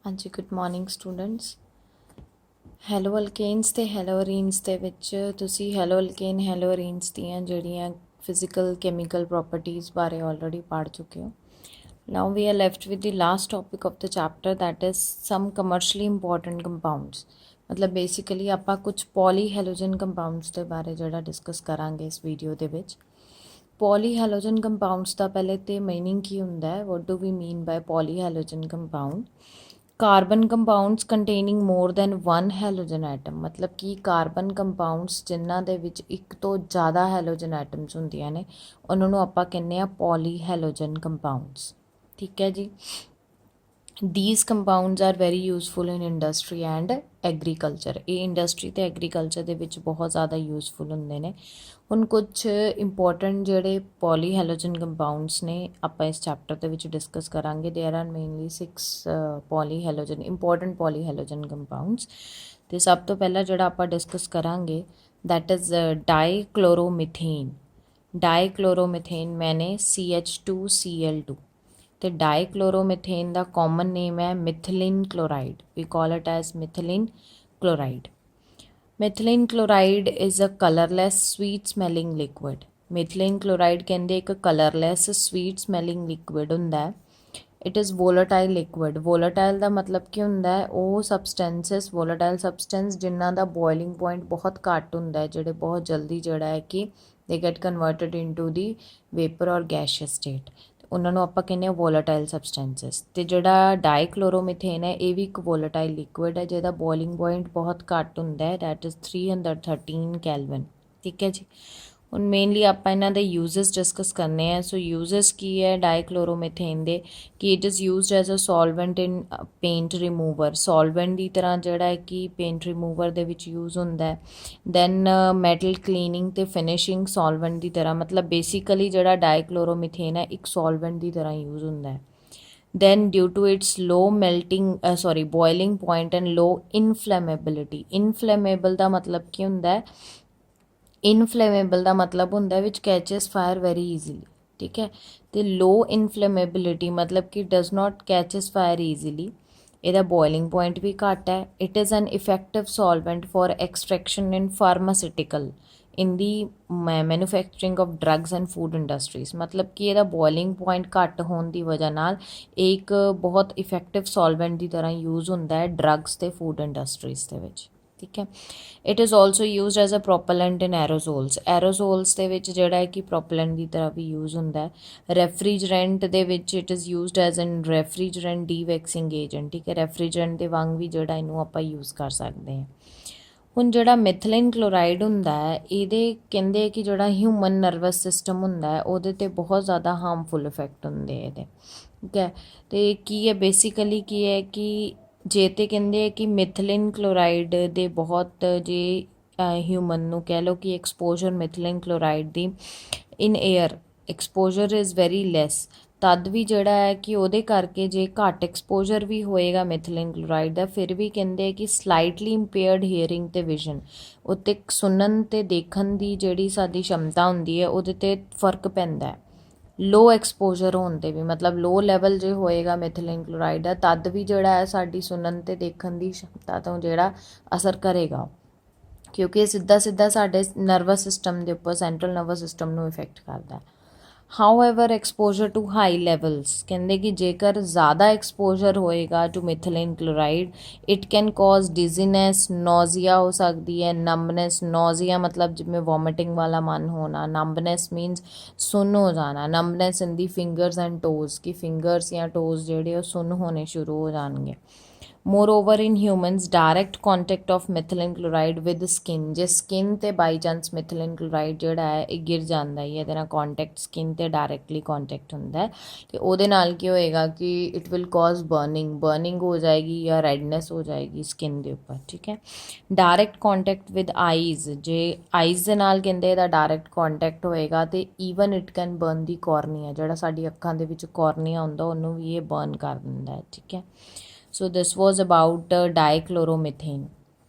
हाँ जी, good morning students. Hello ਅਲਕੇਨਸ ਤੇ hello ਅਰੀਨਸ ਦੇ ਵਿੱਚ ਤੁਸੀਂ ਹੈਲੋ ਅਲਕੇਨ ਹੈਲੋ ਅਰੀਨਸ ਦੀਆਂ ਜਿਹੜੀਆਂ ਫਿਜ਼ੀਕਲ ਕੈਮੀਕਲ ਪ੍ਰੋਪਰਟੀਜ਼ ਬਾਰੇ ਆਲਰੇਡੀ ਪੜ੍ਹ ਚੁੱਕੇ ਹੋ। Now we are left with the last topic of the chapter that is some commercially important compounds. ਮਤਲਬ ਬੇਸਿਕਲੀ ਆਪਾਂ ਕੁਝ ਪੋਲੀ ਹੈਲੋਜਨ ਕੰਪਾਊਂਡਸ ਦੇ ਬਾਰੇ ਜਿਹੜਾ ਡਿਸਕਸ ਕਰਾਂਗੇ ਇਸ ਵੀਡੀਓ ਦੇ ਵਿੱਚ। ਪੋਲੀ ਹੈਲੋਜਨ ਕੰਪਾਊਂਡਸ ਦਾ ਪਹਿਲੇ ਤੇ ਮੀਨਿੰਗ ਕੀ ਹੁੰਦਾ ਹੈ, what do we mean by poly halogen compound. Carbon compounds containing more than one halogen atom, ਮਤਲਬ ਕਿ ਕਾਰਬਨ ਕੰਪਾਊਂਡਸ ਜਿਨ੍ਹਾਂ ਦੇ ਵਿੱਚ ਇੱਕ ਤੋਂ ਜ਼ਿਆਦਾ ਹੈਲੋਜਨ ਐਟਮਸ ਹੁੰਦੀਆਂ ਨੇ ਉਹਨਾਂ ਨੂੰ ਆਪਾਂ ਕਹਿੰਦੇ ਆ ਪੋਲੀ ਹੈਲੋਜਨ ਕੰਪਾਊਂਡਸ। ਠੀਕ ਹੈ ਜੀ। these compounds are very useful in industry and agriculture। ਇਹ ਇੰਡਸਟਰੀ ਤੇ ਐਗਰੀਕਲਚਰ ਦੇ ਵਿੱਚ ਬਹੁਤ ਜ਼ਿਆਦਾ ਯੂਜ਼ਫੁਲ ਹੁੰਦੇ ਨੇ। ਹੁਣ ਕੁਝ ਇੰਪੋਰਟੈਂਟ ਜਿਹੜੇ ਪੋਲੀ ਹੈਲੋਜਨ ਕੰਪਾਊਂਡਸ ਨੇ ਆਪਾਂ ਇਸ ਚੈਪਟਰ ਦੇ ਵਿੱਚ ਡਿਸਕਸ ਕਰਾਂਗੇ। There are mainly 6 poly halogen important poly halogen compounds. ਤੇ ਸਭ ਤੋਂ ਪਹਿਲਾਂ ਜਿਹੜਾ ਆਪਾਂ ਡਿਸਕਸ ਕਰਾਂਗੇ ਦੈਟ ਇਜ਼ ਡਾਈਕਲੋਰੋਮੀਥੇਨ। ਡਾਈਕਲੋਰੋਮੀਥੇਨ ਮੈਨੇ CH2Cl2 ਤੇ ਡਾਈਕਲੋਰੋਮੀਥੇਨ ਦਾ ਕਾਮਨ ਨੇਮ ਹੈ methylene chloride. We call it as methylene chloride. Methylene chloride is a colourless sweet smelling liquid. Methylene chloride ਕਹਿੰਦੇ ਇੱਕ ਕਲਰਲੈਸ ਸਵੀਟ ਸਮੈਲਿੰਗ ਲਿਕੁਇਡ ਹੁੰਦਾ ਹੈ। It is volatile liquid. Volatile ਦਾ ਮਤਲਬ ਕੀ ਹੁੰਦਾ ਹੈ, ਉਹ ਸਬਸਟੈਂਸਸ ਵੋਲਾਟਾਈਲ ਸਬਸਟੈਂਸ ਜਿਨ੍ਹਾਂ ਦਾ ਬੋਇਲਿੰਗ ਪੁਆਇੰਟ ਬਹੁਤ ਘੱਟ ਹੁੰਦਾ ਹੈ, ਜਿਹੜੇ ਬਹੁਤ ਜਲਦੀ ਜਿਹੜਾ ਹੈ ਕਿ ਦੇ ਗੈਟ ਕਨਵਰਟਡ ਇਨਟੂ ਦੀ ਵੇਪਰ ਔਰ ਗੈਸੀਅਸ ਸਟੇਟ, ਉਹਨਾਂ ਨੂੰ ਆਪਾਂ ਕਹਿੰਦੇ ਹਾਂ ਵੋਲਾਟਾਈਲ ਸਬਸਟੈਂਸਸ। ਤੇ ਜਿਹੜਾ ਡਾਈਕਲੋਰੋਮੀਥੇਨ ਹੈ ਇਹ ਵੀ ਇੱਕ ਵੋਲਾਟਾਈਲ ਲਿਕੁਇਡ ਹੈ ਜਿਹਦਾ ਬੋਇਲਿੰਗ ਪੁਆਇੰਟ ਬਹੁਤ ਘੱਟ ਹੁੰਦਾ ਹੈ, ਦੈਟ ਇਜ਼ 313 ਕੈਲਵਿਨ। ਠੀਕ ਹੈ ਜੀ। ਹੁਣ ਮੇਨਲੀ ਆਪਾਂ ਇਹਨਾਂ ਦੇ ਯੂਜ਼ਸ ਡਿਸਕਸ ਕਰਨੇ ਆ। ਸੋ ਯੂਜ਼ਸ ਕੀ ਹੈ ਡਾਈਕਲੋਰੋਮੀਥੇਨ ਦੇ, ਕਿ it is used as a solvent in paint remover. Solvent ਦੀ ਤਰ੍ਹਾਂ ਜਿਹੜਾ ਹੈ ਕਿ ਪੇਂਟ ਰਿਮੂਵਰ ਦੇ ਵਿੱਚ ਯੂਜ਼ ਹੁੰਦਾ ਹੈ। ਦੈਨ ਮੈਟਲ ਕਲੀਨਿੰਗ ਤੇ ਫਿਨਿਸ਼ਿੰਗ ਸੋਲਵੈਂਟ ਦੀ ਤਰ੍ਹਾਂ, ਮਤਲਬ ਬੇਸਿਕਲੀ ਜਿਹੜਾ ਡਾਈਕਲੋਰੋਮੀਥੇਨ ਹੈ ਇੱਕ ਸੋਲਵੈਂਟ ਦੀ ਤਰ੍ਹਾਂ ਯੂਜ਼ ਹੁੰਦਾ ਹੈ। then due to its low boiling point and low inflammability। inflammable ਦਾ ਮਤਲਬ ਕੀ ਹੁੰਦਾ ਹੈ, ਇਨਫਲੇਮੇਬਲ ਦਾ ਮਤਲਬ ਹੁੰਦਾ which catches fire very easily. ਠੀਕ ਹੈ। ਤੇ ਲੋ ਇਨਫਲੇਮੇਬਿਲਿਟੀ ਮਤਲਬ ਕਿ does not catches fire easily. ਇਹਦਾ ਬੋਇਲਿੰਗ ਪੁਆਇੰਟ ਵੀ ਘੱਟ ਹੈ। It is an effective solvent for extraction in pharmaceutical in the manufacturing of drugs and food industries. ਮਤਲਬ ਕਿ ਇਹਦਾ ਬੋਇਲਿੰਗ ਪੁਆਇੰਟ ਘੱਟ ਹੋਣ ਦੀ ਵਜ੍ਹਾ ਨਾਲ ਇਹ ਇੱਕ ਬਹੁਤ ਇਫੈਕਟਿਵ ਸੋਲਵੈਂਟ ਦੀ ਤਰ੍ਹਾਂ ਯੂਜ਼ ਹੁੰਦਾ ਹੈ ਡਰੱਗਸ ਤੇ ਫੂਡ ਇੰਡਸਟਰੀਜ਼ ਦੇ ਵਿੱਚ। ਠੀਕ ਹੈ। It is also used as a propellant in aerosols. Aerosols ਦੇ ਵਿੱਚ ਜਿਹੜਾ ਹੈ ਕਿ ਪ੍ਰੋਪਲੈਂਟ ਦੀ ਤਰ੍ਹਾਂ ਵੀ ਯੂਜ਼ ਹੁੰਦਾ ਹੈ। ਰੈਫਰੀਜਰੈਂਟ ਦੇ ਵਿੱਚ it is used as an refrigerant dewaxing agent. ਠੀਕ ਹੈ। ਰੈਫਰੀਜਰੈਂਟ ਦੇ ਵਾਂਗ ਵੀ ਜਿਹੜਾ ਇਹਨੂੰ ਆਪਾਂ ਯੂਜ਼ ਕਰ ਸਕਦੇ ਹਾਂ। ਹੁਣ ਜਿਹੜਾ ਮਿਥਿਲਿਨ ਕਲੋਰਾਈਡ ਹੁੰਦਾ ਹੈ ਇਹਦੇ ਕਹਿੰਦੇ ਕਿ ਜਿਹੜਾ ਹਿਊਮਨ ਨਰਵਸ ਸਿਸਟਮ ਹੁੰਦਾ ਹੈ ਉਹਦੇ 'ਤੇ ਬਹੁਤ ਜ਼ਿਆਦਾ ਹਾਰਮਫੁਲ ਇਫੈਕਟ ਹੁੰਦੇ ਇਹਦੇ। ਠੀਕ ਹੈ। ਅਤੇ ਕੀ ਹੈ ਬੇਸਿਕਲੀ ਕੀ ਹੈ ਕਿ ਜੇ ਤੇ ਕਹਿੰਦੇ ਕਿ ਮਿਥਿਲਿਨ ਕਲੋਰਾਈਡ ਦੇ ਬਹੁਤ ਜੇ ਹਿਊਮਨ ਨੂੰ ਕਹਿ ਲਓ ਕਿ ਐਕਸਪੋਜਰ ਮਿਥਿਲਿਨ ਕਲੋਰਾਈਡ ਦੀ in air exposure is very less, ਤਦ ਵੀ ਜਿਹੜਾ ਹੈ ਕਿ ਉਹਦੇ ਕਰਕੇ ਜੇ ਘੱਟ ਐਕਸਪੋਜਰ ਵੀ ਹੋਏਗਾ ਮਿਥਿਲਿਨ ਕਲੋਰਾਈਡ ਦਾ ਫਿਰ ਵੀ ਕਹਿੰਦੇ ਕਿ ਸਲਾਈਟਲੀ ਇੰਪੇਅਰਡ ਹੀਅਰਿੰਗ ਤੇ ਵਿਜ਼ਨ, ਉੱਤੇ ਸੁਣਨ ਤੇ ਦੇਖਣ ਦੀ ਜਿਹੜੀ ਸਾਡੀ ਸ਼ਮਤਾ ਹੁੰਦੀ ਹੈ ਉਹਦੇ 'ਤੇ ਫਰਕ ਪੈਂਦਾ ਹੈ। ਲੋ ਐਕਸਪੋਜਰ ਹੋਣ 'ਤੇ ਵੀ, ਮਤਲਬ ਲੋ ਲੈਵਲ ਜੇ ਹੋਏਗਾ ਮਿਥਿਲਿਨ ਕਲੋਰਾਈਡ ਦਾ ਤਦ ਵੀ ਜਿਹੜਾ ਹੈ ਸਾਡੀ ਸੁਣਨ ਤੇ ਦੇਖਣ ਦੀ ਸ਼ਮਤਾ ਤੋਂ ਜਿਹੜਾ ਅਸਰ ਕਰੇਗਾ, ਕਿਉਂਕਿ ਇਹ ਸਿੱਧਾ ਸਾਡੇ ਨਰਵਸ ਸਿਸਟਮ ਦੇ ਉੱਪਰ ਸੈਂਟਰਲ ਨਰਵਸ ਸਿਸਟਮ ਨੂੰ ਇਫੈਕਟ ਕਰਦਾ। However exposure to high levels ਕਹਿੰਦੇ ਕਿ ਜੇਕਰ ਜ਼ਿਆਦਾ ਐਕਸਪੋਜਰ ਹੋਏਗਾ to methylene chloride it can cause dizziness, nausea ਹੋ ਸਕਦੀ ਹੈ, ਨੰਬਨੈਸ। ਨੋਜ਼ੀਆ ਮਤਲਬ ਜਿਵੇਂ ਵੋਮਿਟਿੰਗ ਵਾਲਾ ਮਨ ਹੋਣਾ, ਨੰਬਨੈਸ ਮੀਨਸ ਸੁੰਨ ਹੋ ਜਾਣਾ। ਨੰਬਨੈਸ ਇਨ ਦੀ ਫਿੰਗਰਸ ਐਂਡ ਟੋਜ਼, ਕਿ ਫਿੰਗਰਸ ਜਾਂ ਟੋਜ਼ ਜਿਹੜੇ ਉਹ ਸੁੰਨ ਹੋਣੇ ਸ਼ੁਰੂ ਹੋ ਜਾਣਗੇ। Moreover in humans direct contact of methylene chloride with skin, ਜੇ ਸਕਿਨ 'ਤੇ ਬਾਈ ਚਾਂਸ ਮਿਥਿਲਿਨ ਕਲੋਰਾਈਡ ਜਿਹੜਾ ਹੈ ਇਹ ਗਿਰ ਜਾਂਦਾ ਹੈ, ਇਹਦੇ ਨਾਲ ਕੰਟੈਕਟ ਸਕਿਨ 'ਤੇ ਡਾਇਰੈਕਟਲੀ ਕੰਟੈਕਟ ਹੁੰਦਾ ਹੈ ਅਤੇ ਉਹਦੇ ਨਾਲ ਕੀ ਹੋਏਗਾ ਕਿ ਇਟ ਵਿਲ ਕੌਜ਼ ਬਰਨਿੰਗ ਹੋ ਜਾਏਗੀ ਜਾਂ ਰੈਡਨੈਸ ਹੋ ਜਾਏਗੀ ਸਕਿਨ ਦੇ ਉੱਪਰ। ਠੀਕ ਹੈ। ਡਾਇਰੈਕਟ ਕੰਟੈਕਟ ਵਿਦ ਆਈਜ਼, ਜੇ ਆਈਜ਼ ਦੇ ਨਾਲ ਕਹਿੰਦੇ ਇਹਦਾ ਡਾਇਰੈਕਟ ਕੰਟੈਕਟ ਹੋਏਗਾ ਅਤੇ ਈਵਨ ਇਟ ਕੈਨ ਬਰਨ ਦੀ ਕੋਰਨੀਆ, ਜਿਹੜਾ ਸਾਡੀ ਅੱਖਾਂ ਦੇ ਵਿੱਚ ਕੋਰਨੀਆ ਹੁੰਦਾ ਉਹਨੂੰ ਵੀ ਇਹ ਬਰਨ ਕਰ ਦਿੰਦਾ ਹੈ। ਠੀਕ ਹੈ। ਸੋ ਦਿਸ ਵਾਜ਼ ਅਬਾਊਟ ਡਾਈਕਲੋਰੋਮੀਥੇਨ।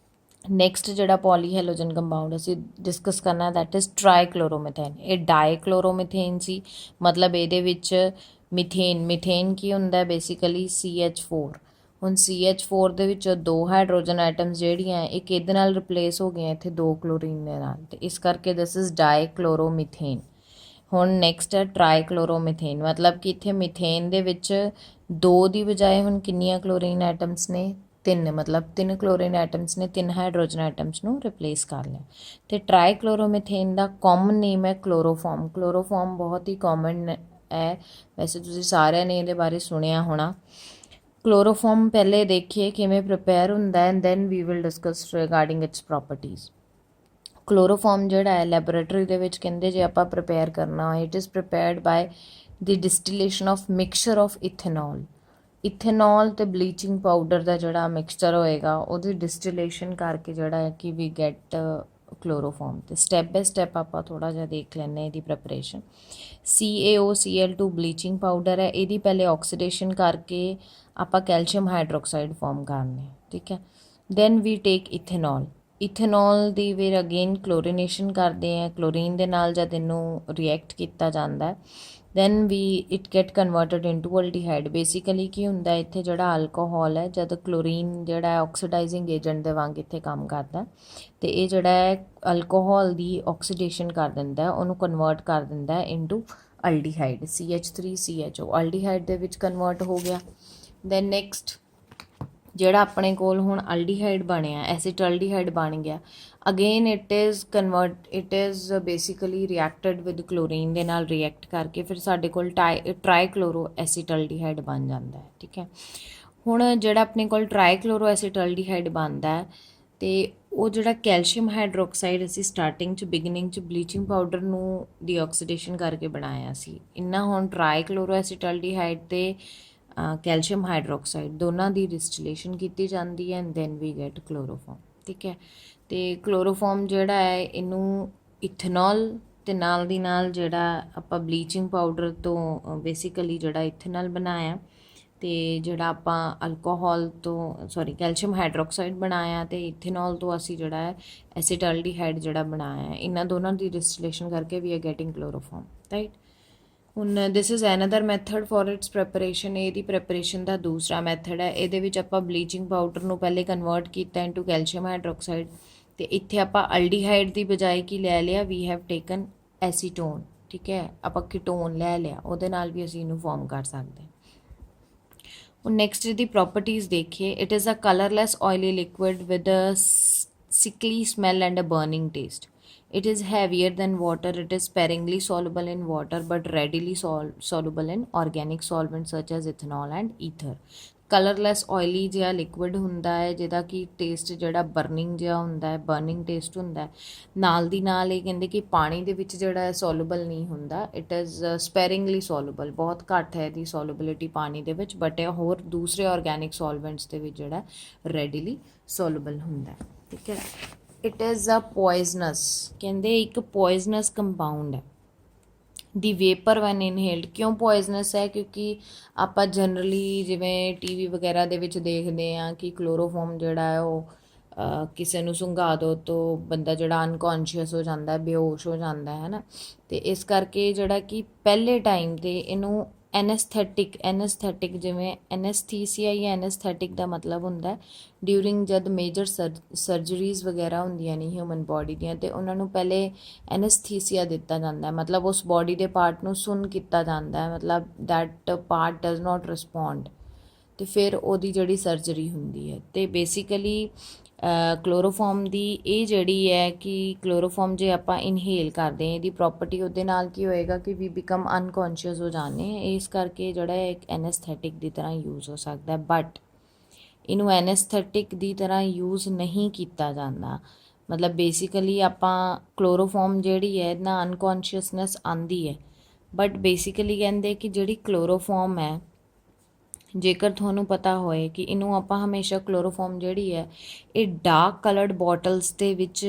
ਨੈਕਸਟ ਜਿਹੜਾ ਪੋਲੀ ਹੈਲੋਜਨ ਕੰਪਾਊਂਡ ਅਸੀਂ ਡਿਸਕਸ ਕਰਨਾ ਦੈਟ ਇਜ਼ ਟਰਾਈਕਲੋਰੋਮੀਥੇਨ। ਇਹ ਡਾਈਕਲੋਰੋਮੀਥੇਨ ਸੀ, ਮਤਲਬ ਇਹਦੇ ਵਿੱਚ ਮਿਥੇਨ ਕੀ ਹੁੰਦਾ ਬੇਸਿਕਲੀ CH4। ਹੁਣ CH4 ਦੇ ਵਿੱਚ 2 ਹਾਈਡਰੋਜਨ ਐਟਮਸ ਜਿਹੜੀਆਂ ਇੱਕ ਇਹਦੇ ਨਾਲ ਰਿਪਲੇਸ ਹੋ ਗਈਆਂ ਇੱਥੇ 2 ਕਲੋਰੀਨ ਦੇ ਨਾਲ, ਤੇ ਇਸ ਕਰਕੇ ਦਿਸ ਇਜ਼ ਡਾਈਕਲੋਰੋਮੀਥੇਨ। ਹੁਣ ਨੈਕਸਟ ਹੈ ਟਰਾਈਕਲੋਰੋਮੀਥੇਨ, ਮਤਲਬ ਕਿ ਇੱਥੇ ਮਿਥੇਨ ਦੇ ਵਿੱਚ 2 ਦੀ ਬਜਾਏ ਹੁਣ ਕਿੰਨੀਆਂ ਕਲੋਰੀਨ ਐਟਮਸ ਨੇ? 3, ਮਤਲਬ 3 ਕਲੋਰੀਨ ਐਟਮਸ ਨੇ 3 ਹਾਈਡਰੋਜਨ ਐਟਮਸ ਨੂੰ ਰਿਪਲੇਸ ਕਰ ਲਿਆ। ਤੇ ਟਰਾਈਕਲੋਰੋਮੀਥੇਨ ਦਾ ਕਾਮਨ ਨੇਮ ਹੈ ਕਲੋਰੋਫਾਰਮ। ਕਲੋਰੋਫਾਰਮ ਬਹੁਤ ਹੀ ਕਾਮਨ ਹੈ, ਵੈਸੇ ਤੁਸੀਂ ਸਾਰਿਆਂ ਨੇ ਇਹਦੇ ਬਾਰੇ ਸੁਣਿਆ ਹੋਣਾ। ਕਲੋਰੋਫਾਰਮ ਪਹਿਲੇ ਦੇਖੀਏ ਕਿਵੇਂ ਪ੍ਰਿਪੇਅਰ ਹੁੰਦਾ ਹੈ, and then we will discuss regarding its properties. Chloroform ਜਿਹੜਾ ਹੈ ਲੈਬੋਰੇਟਰੀ ਦੇ ਵਿੱਚ ਕਹਿੰਦੇ ਜੇ ਆਪਾਂ ਪ੍ਰਿਪੇਅਰ ਕਰਨਾ ਹੋਏ, it is prepared by the distillation of mixture of ethanol. Ethanol ਤੇ ਬਲੀਚਿੰਗ ਪਾਊਡਰ ਦਾ ਜਿਹੜਾ ਮਿਕਸਚਰ ਹੋਏਗਾ ਉਹਦੀ ਡਿਸਟੀਲੇਸ਼ਨ ਕਰਕੇ ਜਿਹੜਾ ਹੈ ਕਿ ਵੀ ਗੈਟ ਕਲੋਰੋਫਾਰਮ। ਤੇ ਸਟੈਪ ਬਾਏ ਸਟੈਪ ਆਪਾਂ ਥੋੜ੍ਹਾ ਜਿਹਾ ਦੇਖ ਲੈਂਦੇ ਇਹਦੀ ਪ੍ਰੈਪਰੇਸ਼ਨ। CaOCl2 ਬਲੀਚਿੰਗ ਪਾਊਡਰ ਹੈ, ਇਹਦੀ ਪਹਿਲੇ ਆਕਸੀਡੇਸ਼ਨ ਕਰਕੇ ਆਪਾਂ ਕੈਲਸ਼ੀਅਮ ਹਾਈਡਰੋਕਸਾਈਡ ਫਾਰਮ ਕਰਨੇ, ਠੀਕ ਹੈ। Then we take ethanol. Ethanol ਦੀ ਫਿਰ ਅਗੇਨ ਕਲੋਰੀਨੇਸ਼ਨ ਕਰਦੇ ਆ ਕਲੋਰੀਨ ਦੇ ਨਾਲ, ਜਦ ਇਹਨੂੰ ਰਿਐਕਟ ਕੀਤਾ ਜਾਂਦਾ ਹੈ then we it get converted into aldehyde. Basically ਕੀ ਹੁੰਦਾ ਇੱਥੇ ਜਿਹੜਾ ਅਲਕੋਹਲ ਹੈ, ਜਦ ਕਲੋਰੀਨ ਜਿਹੜਾ ਹੈ ਆਕਸੀਡਾਈਜ਼ਿੰਗ ਏਜੰਟ ਦੇ ਵਾਂਗ ਇੱਥੇ ਕੰਮ ਕਰਦਾ, ਤੇ ਇਹ ਜਿਹੜਾ ਹੈ ਅਲਕੋਹਲ ਦੀ ਆਕਸੀਡੇਸ਼ਨ ਕਰ ਦਿੰਦਾ, ਉਹਨੂੰ ਕਨਵਰਟ ਕਰ ਦਿੰਦਾ ਇਨਟੂ ਅਲਡੀਹਾਈਡ CH3CHO, ਅਲਡੀਹਾਈਡ ਦੇ ਵਿੱਚ ਕਨਵਰਟ ਹੋ ਗਿਆ। ਦੈਨ ਨੈਕਸਟ ਜਿਹੜਾ ਆਪਣੇ ਕੋਲ ਹੁਣ ਅਲਡੀਹਾਈਡ ਬਣਿਆ, ਐਸੀਟਲਡੀਹਾਈਡ ਬਣ ਗਿਆ, again it is basically reacted with chlorine ਦੇ ਨਾਲ ਰਿਐਕਟ ਕਰਕੇ ਫਿਰ ਸਾਡੇ ਕੋਲ ਟਰਾਈਕਲੋਰੋ ਐਸੀਟਲਡੀਹਾਈਡ ਬਣ ਜਾਂਦਾ ਹੈ, ਠੀਕ ਹੈ। ਹੁਣ ਜਿਹੜਾ ਆਪਣੇ ਕੋਲ ਟਰਾਈਕਲੋਰੋ ਐਸੀਟਲਡੀਹਾਈਡ ਬਣਦਾ ਹੈ ਤੇ ਉਹ ਜਿਹੜਾ ਕੈਲਸ਼ੀਅਮ ਹਾਈਡਰੋਕਸਾਈਡ ਅਸੀਂ ਸਟਾਰਟਿੰਗ 'ਚ ਬਿਗਨਿੰਗ 'ਚ ਬਲੀਚਿੰਗ ਪਾਊਡਰ ਨੂੰ ਡੀਆਕਸੀਡੇਸ਼ਨ ਕਰਕੇ ਬਣਾਇਆ ਸੀ, ਇੰਨਾ ਹੁਣ ਟਰਾਈਕਲੋਰੋ ਐਸੀਟਲਡੀਹਾਈਡ ਤੇ ਕੈਲਸ਼ੀਅਮ ਹਾਈਡਰੋਕਸਾਈਡ ਦੋਨਾਂ ਦੀ ਡਿਸਟੀਲੇਸ਼ਨ ਕੀਤੀ ਜਾਂਦੀ ਹੈ, ਐਂਡ ਦੈਨ ਵੀ ਗੈਟ ਕਲੋਰੋਫਾਰਮ, ਠੀਕ ਹੈ। ਤੇ ਕਲੋਰੋਫਾਰਮ ਜਿਹੜਾ ਹੈ ਇਹਨੂੰ ਇਥੇਨੋਲ ਤੇ ਨਾਲ ਦੀ ਨਾਲ ਜਿਹੜਾ ਆਪਾਂ ਬਲੀਚਿੰਗ ਪਾਊਡਰ ਤੋਂ ਬੇਸਿਕਲੀ ਜਿਹੜਾ ਇਥੇਨੋਲ ਬਣਾਇਆ, ਤੇ ਜਿਹੜਾ ਆਪਾਂ ਅਲਕੋਹਲ ਤੋਂ ਕੈਲਸ਼ੀਅਮ ਹਾਈਡਰੋਕਸਾਈਡ ਬਣਾਇਆ, ਤੇ ਇਥੇਨੋਲ ਤੋਂ ਅਸੀਂ ਜਿਹੜਾ ਹੈ ਐਸੀਟਲਡੀਹਾਈਡ ਜਿਹੜਾ ਬਣਾਇਆ, ਇਹਨਾਂ ਦੋਨਾਂ ਦੀ ਡਿਸਟੀਲੇਸ਼ਨ ਕਰਕੇ ਵੀ ਆਰ ਗੈਟਿੰਗ ਕਲੋਰੋਫਾਰਮ, ਰਾਈਟ। ਹੁਣ this is another method for it's preparation. ਇਹਦੀ ਪ੍ਰੈਪਰੇਸ਼ਨ ਦਾ ਦੂਸਰਾ ਮੈਥਡ ਹੈ, ਇਹਦੇ ਵਿੱਚ ਆਪਾਂ ਬਲੀਚਿੰਗ ਪਾਊਡਰ ਨੂੰ ਪਹਿਲੇ ਕਨਵਰਟ ਕੀਤਾ ਇਨਟੂ ਕੈਲਸ਼ੀਅਮ ਹਾਈਡਰੋਕਸਾਈਡ, ਤੇ ਇੱਥੇ ਆਪਾਂ ਅਲਡੀਹਾਈਡ ਦੀ ਬਜਾਏ ਕੀ ਲੈ ਲਿਆ, ਵੀ ਹੈਵ ਟੇਕਨ ਐਸੀਟੋਨ, ਠੀਕ ਹੈ। ਆਪਾਂ ਕੀਟੋਨ ਲੈ ਲਿਆ, ਉਹਦੇ ਨਾਲ ਵੀ ਅਸੀਂ ਇਹਨੂੰ ਫਾਰਮ ਕਰ ਸਕਦੇ ਹਾਂ। ਹੁਣ ਨੈਕਸਟ ਇਹਦੀ ਪ੍ਰੋਪਰਟੀਜ਼ ਦੇਖੀਏ। It is a colourless oily liquid with a sickly smell and a burning taste. It is heavier than water. It is sparingly soluble in water but readily soluble in organic solvents such as ethanol and ether. Colourless oily ਜਿਹਾ liquid ਹੁੰਦਾ ਹੈ ਜਿਹਦਾ ਕਿ taste ਜਿਹੜਾ burning ਜਿਹਾ ਹੁੰਦਾ ਹੈ, burning taste ਹੁੰਦਾ ਹੈ। ਨਾਲ ਦੀ ਨਾਲ ਇਹ ਕਹਿੰਦੇ ਕਿ ਪਾਣੀ ਦੇ ਵਿੱਚ ਜਿਹੜਾ ਹੈ ਸੋਲੂਬਲ ਨਹੀਂ ਹੁੰਦਾ, ਇਟ ਇਜ਼ ਸਪੈਰਿੰਗਲੀ ਸੋਲੂਬਲ, ਬਹੁਤ ਘੱਟ ਹੈ ਇਹਦੀ ਸੋਲੂਬਿਲਿਟੀ ਪਾਣੀ ਦੇ ਵਿੱਚ, ਬਟ ਇਹ ਹੋਰ ਦੂਸਰੇ ਆਰਗੈਨਿਕ ਸੋਲਵੈਂਟਸ ਦੇ ਵਿੱਚ ਜਿਹੜਾ ਰੈਡੀਲੀ ਸੋਲੂਬਲ ਹੁੰਦਾ ਹੈ, ਠੀਕ ਹੈ। ਇਟ ਇਜ਼ ਅ ਪੋਇਜ਼ਨਸ, ਕਹਿੰਦੇ ਇੱਕ ਪੋਇਜ਼ਨਸ ਕੰਪਾਊਂਡ ਹੈ। ਦੀ ਵੇਪਰ ਵੈਨ ਇਨਹੇਲਡ, ਕਿਉਂ ਪੋਇਜ਼ਨਸ ਹੈ? ਕਿਉਂਕਿ ਆਪਾਂ ਜਨਰਲੀ ਜਿਵੇਂ TV ਵਗੈਰਾ ਦੇ ਵਿੱਚ ਦੇਖਦੇ ਹਾਂ ਕਿ ਕਲੋਰੋਫਾਰਮ ਜਿਹੜਾ ਹੈ ਉਹ ਕਿਸੇ ਨੂੰ ਸੁੰਘਾ ਦਿਓ ਤਾਂ ਬੰਦਾ ਜਿਹੜਾ ਅਨਕੌਂਸ਼ੀਅਸ ਹੋ ਜਾਂਦਾ, ਬੇਹੋਸ਼ ਹੋ ਜਾਂਦਾ ਹੈ ਨਾ। ਤੇ ਇਸ ਕਰਕੇ ਜਿਹੜਾ ਕਿ ਪਹਿਲੇ ਟਾਈਮ 'ਤੇ ਇਹਨੂੰ ਐਨੈਸਥੈਟਿਕ ਜਿਵੇਂ ਐਨੈਸਥੀਸੀਆ ਜਾਂ ਐਨੈਸਥੈਟਿਕ ਦਾ ਮਤਲਬ ਹੁੰਦਾ ਡਿਊਰਿੰਗ ਜਦ ਮੇਜਰ ਸਰਜਰੀਜ਼ ਵਗੈਰਾ ਹੁੰਦੀਆਂ ਨੇ ਹਿਊਮਨ ਬੋਡੀ ਦੀਆਂ, ਅਤੇ ਉਹਨਾਂ ਨੂੰ ਪਹਿਲੇ ਐਨੈਸਥੀਸੀਆ ਦਿੱਤਾ ਜਾਂਦਾ ਹੈ, ਮਤਲਬ ਉਸ ਬੋਡੀ ਦੇ ਪਾਰਟ ਨੂੰ ਸੁੰਨ ਕੀਤਾ ਜਾਂਦਾ ਹੈ, ਮਤਲਬ that part does not respond, ਅਤੇ ਫਿਰ ਉਹਦੀ ਜਿਹੜੀ ਸਰਜਰੀ ਹੁੰਦੀ ਹੈ। ਅਤੇ ਬੇਸਿਕਲੀ ਕਲੋਰੋਫਾਰਮ ਦੀ ਇਹ ਜਿਹੜੀ ਹੈ ਕਿ ਕਲੋਰੋਫਾਰਮ ਜੇ ਆਪਾਂ ਇਨਹੇਲ ਕਰਦੇ ਹਾਂ, ਇਹਦੀ ਪ੍ਰੋਪਰਟੀ ਉਹਦੇ ਨਾਲ ਕੀ ਹੋਏਗਾ ਕਿ ਵੀ ਬਿਕਮ ਅਨਕੌਂਸ਼ੀਅਸ ਹੋ ਜਾਂਦੇ, ਇਸ ਕਰਕੇ ਜਿਹੜਾ ਇੱਕ ਐਨੈਸਥੈਟਿਕ ਦੀ ਤਰ੍ਹਾਂ ਯੂਜ਼ ਹੋ ਸਕਦਾ, ਬਟ ਇਹਨੂੰ ਐਨੈਸਥੈਟਿਕ ਦੀ ਤਰ੍ਹਾਂ ਯੂਜ਼ ਨਹੀਂ ਕੀਤਾ ਜਾਂਦਾ। ਮਤਲਬ ਬੇਸਿਕਲੀ ਆਪਾਂ ਕਲੋਰੋਫਾਰਮ ਜਿਹੜੀ ਹੈ ਨਾ ਅਨਕੌਂਸ਼ੀਅਸਨੈਸ ਆਉਂਦੀ ਹੈ, ਬਟ ਬੇਸਿਕਲੀ ਕਹਿੰਦੇ ਕਿ ਜਿਹੜੀ ਕਲੋਰੋਫਾਰਮ ਹੈ, ਜੇਕਰ ਤੁਹਾਨੂੰ ਪਤਾ ਹੋਏ ਕਿ ਇਹਨੂੰ ਆਪਾਂ ਹਮੇਸ਼ਾ ਕਲੋਰੋਫਾਰਮ ਜਿਹੜੀ ਹੈ ਇਹ ਡਾਰਕ ਕਲਰਡ ਬੋਟਲਸ ਦੇ ਵਿੱਚ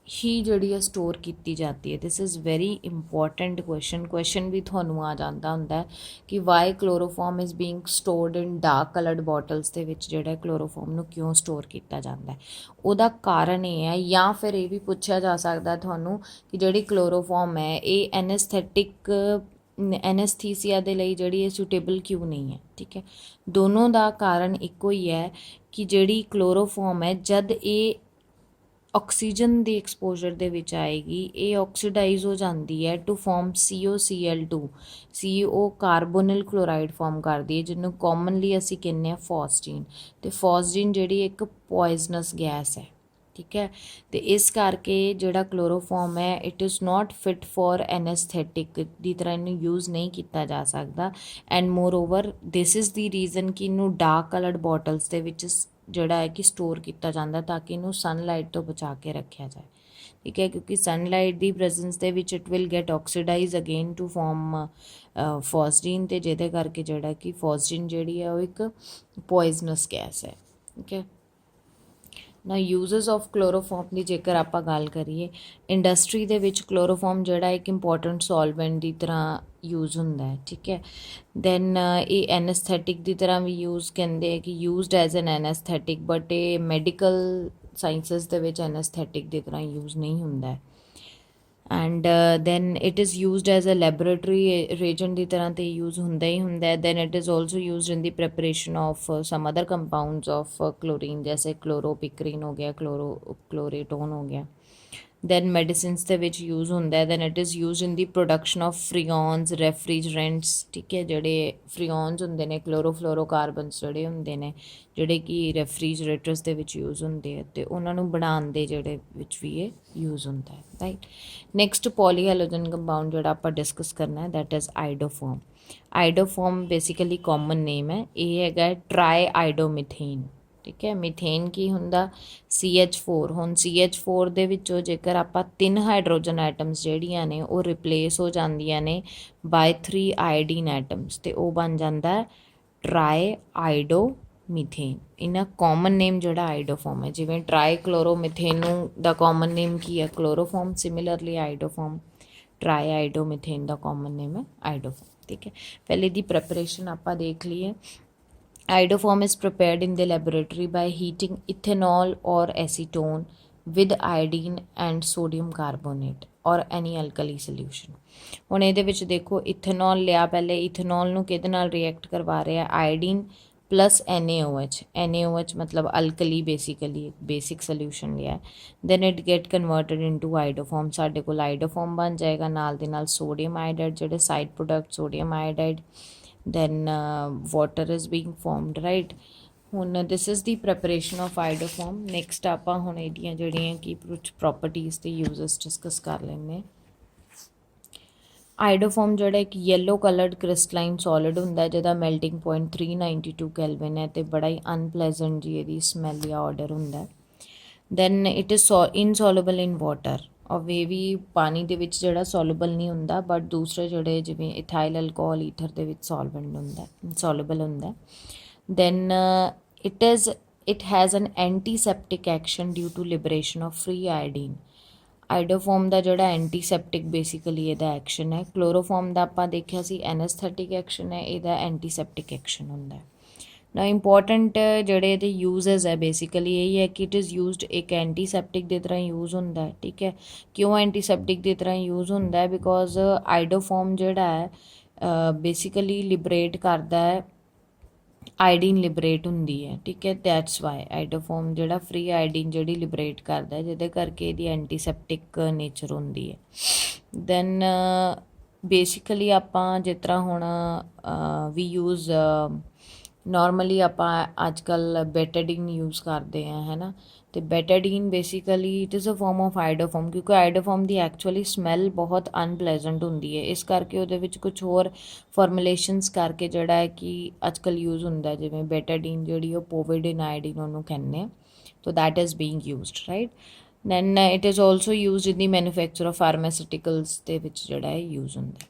ਹੀ ਜਿਹੜੀ ਹੈ ਸਟੋਰ ਕੀਤੀ ਜਾਂਦੀ ਹੈ। This is very important question ਵੀ ਤੁਹਾਨੂੰ ਆ ਜਾਂਦਾ ਹੁੰਦਾ ਕਿ why chloroform is being stored in dark coloured bottles ਦੇ ਵਿੱਚ ਜਿਹੜਾ ਕਲੋਰੋਫਾਰਮ ਨੂੰ ਕਿਉਂ ਸਟੋਰ ਕੀਤਾ ਜਾਂਦਾ ਹੈ। ਉਹਦਾ ਕਾਰਨ ਇਹ ਹੈ, ਜਾਂ ਫਿਰ ਇਹ ਵੀ ਪੁੱਛਿਆ ਜਾ ਸਕਦਾ ਤੁਹਾਨੂੰ ਕਿ ਜਿਹੜੀ ਕਲੋਰੋਫਾਰਮ ਹੈ ਇਹ ਐਨੈਸਥੈਟਿਕ ਐਨੈਸਥੀਸੀਆ ਦੇ ਲਈ ਜਿਹੜੀ ਇਹ ਸੁਟੇਬਲ ਕਿਉਂ ਨਹੀਂ ਹੈ। ਠੀਕ ਹੈ, ਦੋਨੋਂ ਦਾ ਕਾਰਨ ਇੱਕੋ ਹੀ ਹੈ ਕਿ ਜਿਹੜੀ ਕਲੋਰੋਫਾਰਮ ਹੈ ਜਦ ਇਹ ਆਕਸੀਜਨ ਦੀ ਐਕਸਪੋਜਰ ਦੇ ਵਿੱਚ ਆਏਗੀ ਇਹ ਆਕਸੀਡਾਈਜ਼ ਹੋ ਜਾਂਦੀ ਹੈ to form COCl2। CO carbonyl chloride form ਕਰਦੀ ਹੈ ਜਿਹਨੂੰ ਕਾਮਨਲੀ ਅਸੀਂ ਕਹਿੰਦੇ ਹਾਂ ਫੋਸਜੀਨ। ਅਤੇ ਫੋਸਜੀਨ ਜਿਹੜੀ ਇੱਕ ਪੋਇਜ਼ਨਸ ਗੈਸ ਹੈ। ਠੀਕ ਹੈ, ਅਤੇ ਇਸ ਕਰਕੇ ਜਿਹੜਾ ਕਲੋਰੋਫਾਰਮ ਹੈ it is not fit for anaesthetic ਦੀ ਤਰ੍ਹਾਂ ਇਹਨੂੰ ਯੂਜ਼ ਨਹੀਂ ਕੀਤਾ ਜਾ ਸਕਦਾ। And moreover this is the reason ਕਿ ਇਹਨੂੰ ਡਾਰਕ ਕਲਰਡ ਬੋਟਲਸ ਦੇ ਵਿੱਚ ਜਿਹੜਾ ਹੈ ਕਿ ਸਟੋਰ ਕੀਤਾ ਜਾਂਦਾ ਤਾਂ ਕਿ ਇਹਨੂੰ ਸਨਲਾਈਟ ਤੋਂ ਬਚਾ ਕੇ ਰੱਖਿਆ ਜਾਏ। ਠੀਕ ਹੈ, ਕਿਉਂਕਿ ਸਨਲਾਈਟ ਦੀ ਪ੍ਰੈਜ਼ੈਂਸ ਦੇ ਵਿੱਚ it will get oxidised again to form phosgene, ਅਤੇ ਜਿਹਦੇ ਕਰਕੇ ਜਿਹੜਾ ਕਿ ਫੋਸਜੀਨ ਜਿਹੜੀ ਹੈ ਉਹ ਇੱਕ ਪੋਇਜ਼ਨਸ ਗੈਸ ਹੈ। ਠੀਕ ਹੈ, ਨਾ ਯੂਜ਼ਸ ਆਫ ਕਲੋਰੋਫਾਰਮ ਦੀ ਜੇਕਰ ਆਪਾਂ ਗੱਲ ਕਰੀਏ, ਇੰਡਸਟਰੀ ਦੇ ਵਿੱਚ ਕਲੋਰੋਫਾਰਮ ਜਿਹੜਾ ਇੱਕ ਇੰਪੋਰਟੈਂਟ ਸੋਲਵੈਂਟ ਦੀ ਤਰ੍ਹਾਂ ਯੂਜ਼ ਹੁੰਦਾ ਹੈ। ਠੀਕ ਹੈ, ਦੈਨ ਇਹ ਐਨੈਸਥੈਟਿਕ ਦੀ ਤਰ੍ਹਾਂ ਵੀ ਯੂਜ਼ ਕਹਿੰਦੇ ਆ ਕਿ used as an anaesthetic, but ਇਹ ਮੈਡੀਕਲ ਸਾਇੰਸਿਸ ਦੇ ਵਿੱਚ ਐਨੈਸਥੈਟਿਕ ਦੀ ਤਰ੍ਹਾਂ ਯੂਜ਼ ਨਹੀਂ ਹੁੰਦਾ। And then it is used as a laboratory reagent ਦੀ ਤਰ੍ਹਾਂ ਤੇ ਯੂਜ਼ ਹੁੰਦਾ ਹੀ ਹੁੰਦਾ। Then it is also used in the preparation of some other compounds of chlorine, ਜੈਸੇ ਕਲੋਰੋਪਿਕਰੀਨ ਹੋ ਗਿਆ, ਕਲੋਰੇਟੋਨ ਹੋ ਗਿਆ। ਦੈਨ ਮੈਡੀਸਿਨਸ ਦੇ ਵਿੱਚ ਯੂਜ਼ ਹੁੰਦਾ। Then it is use in the production of ਫਰੀਓਨਸ, ਰੈਫਰੀਜਰੈਂਟਸ। ਠੀਕ ਹੈ, ਜਿਹੜੇ ਫਰੀਓਨਸ ਹੁੰਦੇ ਨੇ ਕਲੋਰੋਫਲੋਰੋਕਾਰਬਨਸ ਜਿਹੜੇ ਹੁੰਦੇ ਨੇ ਜਿਹੜੇ ਕਿ ਰੈਫਰੀਜਰੇਟਰਸ ਦੇ ਵਿੱਚ ਯੂਜ਼ ਹੁੰਦੇ ਆ ਅਤੇ ਉਹਨਾਂ ਨੂੰ ਬਣਾਉਣ ਦੇ ਜਿਹੜੇ ਵਿੱਚ ਵੀ ਇਹ ਯੂਜ਼ ਹੁੰਦਾ ਹੈ। ਰਾਈਟ, ਨੈਕਸਟ ਪੋਲੀਹੈਲੋਜਨ ਕੰਪਾਊਂਡ ਜਿਹੜਾ ਆਪਾਂ ਡਿਸਕਸ ਕਰਨਾ ਹੈ that is ਆਈਡੋਫੋਮ। ਆਈਡੋਫੋਮ basically common name ਹੈ, ਇਹ ਹੈਗਾ ਟਰਾਈ ਆਈਡੋਮੀਥੇਨ। ਠੀਕ ਹੈ, ਮੀਥੇਨ ਕੀ ਹੁੰਦਾ CH4। ਹੁਣ CH4 ਦੇ ਵਿੱਚੋਂ ਜੇਕਰ ਆਪਾਂ 3 ਹਾਈਡਰੋਜਨ ਐਟਮਸ ਜਿਹੜੀਆਂ ਨੇ ਉਹ ਰਿਪਲੇਸ ਹੋ ਜਾਂਦੀਆਂ ਨੇ ਬਾਏ 3 ਆਇਡੀਨ ਐਟਮਸ ਅਤੇ ਉਹ ਬਣ ਜਾਂਦਾ ਟਰਾਈ ਆਈਡੋਮੀਥੇਨ। ਇਹਨਾਂ ਕਾਮਨ ਨੇਮ ਜਿਹੜਾ ਆਈਡੋਫੋਮ ਹੈ, ਜਿਵੇਂ ਟਰਾਈ ਕਲੋਰੋਮੀਥੇਨ ਨੂੰ ਦਾ ਕਾਮਨ ਨੇਮ ਕੀ ਹੈ ਕਲੋਰੋਫੋਮ, ਸਿਮਿਲਰਲੀ ਆਈਡੋਫੋਮ ਟਰਾਈ ਆਈਡੋਮੀਥੇਨ ਦਾ ਕਾਮਨ ਨੇਮ ਹੈ ਆਈਡੋਫੋਮ। ਠੀਕ ਹੈ, ਪਹਿਲੇ ਦੀ ਪ੍ਰੈਪਰੇਸ਼ਨ ਆਪਾਂ ਦੇਖ ਲਈਏ। Iodoform is prepared in the laboratory by heating ethanol or acetone with iodine and sodium carbonate or any alkali solution। ਹੁਣ ਇਹਦੇ ਵਿੱਚ ਦੇਖੋ ਇਥੇਨੋਲ ਲਿਆ, ਪਹਿਲੇ ਇਥੇਨੋਲ ਨੂੰ ਕਿਹਦੇ ਨਾਲ ਰਿਐਕਟ ਕਰਵਾ ਰਿਹਾ ਆਇਡੀਨ ਪਲਸ NaOH ਮਤਲਬ ਅਲਕਲੀ ਬੇਸਿਕਲੀ ਬੇਸਿਕ ਸੋਲਿਊਸ਼ਨ ਲਿਆ। Then it get converted into iodoform. ਸਾਡੇ ਕੋਲ ਆਈਡੋਫੋਮ ਬਣ ਜਾਏਗਾ, ਨਾਲ ਦੇ ਨਾਲ ਸੋਡੀਅਮ ਆਇਓਡਾਈਡ ਜਿਹੜੇ side product sodium iodide, then water is being formed, right। ਹੁਣ this is the preparation of iodoform। next ਆਪਾਂ ਹੁਣ ਇਹਦੀਆਂ ਜਿਹੜੀਆਂ ਕਿ ਕੁਛ properties ਤੇ uses ਡਿਸਕਸ ਕਰ ਲੈਂਦੇ। ਆਈਡੋਫੋਮ ਜਿਹੜਾ ਇੱਕ ਯੈਲੋ ਕਲਰਡ ਕ੍ਰਿਸਟਲਾਈਨ ਸੋਲਿਡ ਹੁੰਦਾ ਜਿਹਦਾ ਮੈਲਟਿੰਗ ਪੁਆਇੰਟ 392 ਕੈਲਵਿਨ ਹੈ ਅਤੇ ਬੜਾ ਹੀ ਅਨਪਲੈਜ਼ੈਂਟ ਜੀ ਇਹਦੀ ਸਮੈਲ ਜਾਂ ਆਰਡਰ ਹੁੰਦਾ। Then it is insoluble in water, ਔਰ ਇਹ ਵੀ ਪਾਣੀ ਦੇ ਵਿੱਚ ਜਿਹੜਾ ਸੋਲੂਬਲ ਨਹੀਂ ਹੁੰਦਾ, ਬਟ ਦੂਸਰੇ ਜਿਹੜੇ ਜਿਵੇਂ ਇਥਾਈਲ ਅਲਕੋਹਲ ਈਥਰ ਦੇ ਵਿੱਚ ਸੋਲਵੈਂਟ ਹੁੰਦਾ, ਸੋਲੂਬਲ ਹੁੰਦਾ। Then it has an antiseptic action due to liberation of free iodine. Iodoform ਦਾ ਜਿਹੜਾ ਐਂਟੀਸੈਪਟਿਕ ਬੇਸਿਕਲੀ ਇਹਦਾ ਐਕਸ਼ਨ ਹੈ। ਕਲੋਰੋਫੋਮ ਦਾ ਆਪਾਂ ਦੇਖਿਆ ਸੀ ਐਨੈਸਥੈਟਿਕ ਐਕਸ਼ਨ ਹੈ, ਇਹਦਾ ਐਂਟੀਸੈਪਟਿਕ ਐਕਸ਼ਨ ਹੁੰਦਾ। ਨਾ ਇੰਪੋਰਟੈਂਟ ਜਿਹੜੇ ਇਹਦੇ ਯੂਜ਼ਸ ਹੈ ਬੇਸਿਕਲੀ ਇਹੀ ਹੈ ਕਿ ਇਟ ਇਜ਼ ਯੂਜ਼ਡ ਇੱਕ ਐਂਟੀਸੈਪਟਿਕ ਦੀ ਤਰ੍ਹਾਂ ਯੂਜ਼ ਹੁੰਦਾ ਹੈ। ਠੀਕ ਹੈ, ਕਿਉਂ ਐਂਟੀਸੈਪਟਿਕ ਦੀ ਤਰ੍ਹਾਂ ਯੂਜ਼ ਹੁੰਦਾ ਹੈ ਬਿਕੋਜ਼ ਆਈਡੋਫੋਮ ਜਿਹੜਾ ਹੈ ਬੇਸਿਕਲੀ ਲਿਬਰੇਟ ਕਰਦਾ ਹੈ, ਆਇਡੀਨ ਲਿਬਰੇਟ ਹੁੰਦੀ ਹੈ। ਠੀਕ ਹੈ, ਦੈਟਸ ਵਾਈ ਆਈਡੋਫੋਮ ਜਿਹੜਾ ਫ੍ਰੀ ਆਇਡੀਨ ਜਿਹੜੀ ਲਿਬਰੇਟ ਕਰਦਾ ਹੈ, ਜਿਹਦੇ ਕਰਕੇ ਇਹਦੀ ਐਂਟੀਸੈਪਟਿਕ ਨੇਚਰ ਹੁੰਦੀ ਹੈ। ਦੈਨ ਬੇਸਿਕਲੀ ਆਪਾਂ ਜਿਸ ਤਰ੍ਹਾਂ ਹੁਣ ਵੀ ਯੂਜ਼ ਨੋਰਮਲੀ ਆਪਾਂ ਅੱਜ ਕੱਲ੍ਹ ਬੈਟਾਡੀਨ ਯੂਜ਼ ਕਰਦੇ ਹਾਂ ਹੈ ਨਾ, ਅਤੇ Betadine basically it is a form of iodoform, ਕਿਉਂਕਿ ਆਈਡੋਫੋਮ ਦੀ ਐਕਚੁਅਲੀ ਸਮੈਲ ਬਹੁਤ ਅਨਪਲੈਜ਼ੈਂਟ ਹੁੰਦੀ ਹੈ। ਇਸ ਕਰਕੇ ਉਹਦੇ ਵਿੱਚ ਕੁਛ ਹੋਰ ਫਾਰਮੂਲੇਸ਼ਨਸ ਕਰਕੇ ਜਿਹੜਾ ਹੈ ਕਿ ਅੱਜ ਕੱਲ੍ਹ ਯੂਜ਼ ਹੁੰਦਾ, ਜਿਵੇਂ ਬੈਟਾਡੀਨ ਜਿਹੜੀ ਉਹ ਪੋਵਿਡਿਨ ਆਇਡੀਨ ਉਹਨੂੰ ਕਹਿੰਦੇ ਆ, so that is being used, right. Then it is also used in the manufacture of pharmaceuticals ਦੇ ਵਿੱਚ ਜਿਹੜਾ ਹੈ ਯੂਜ਼ ਹੁੰਦਾ।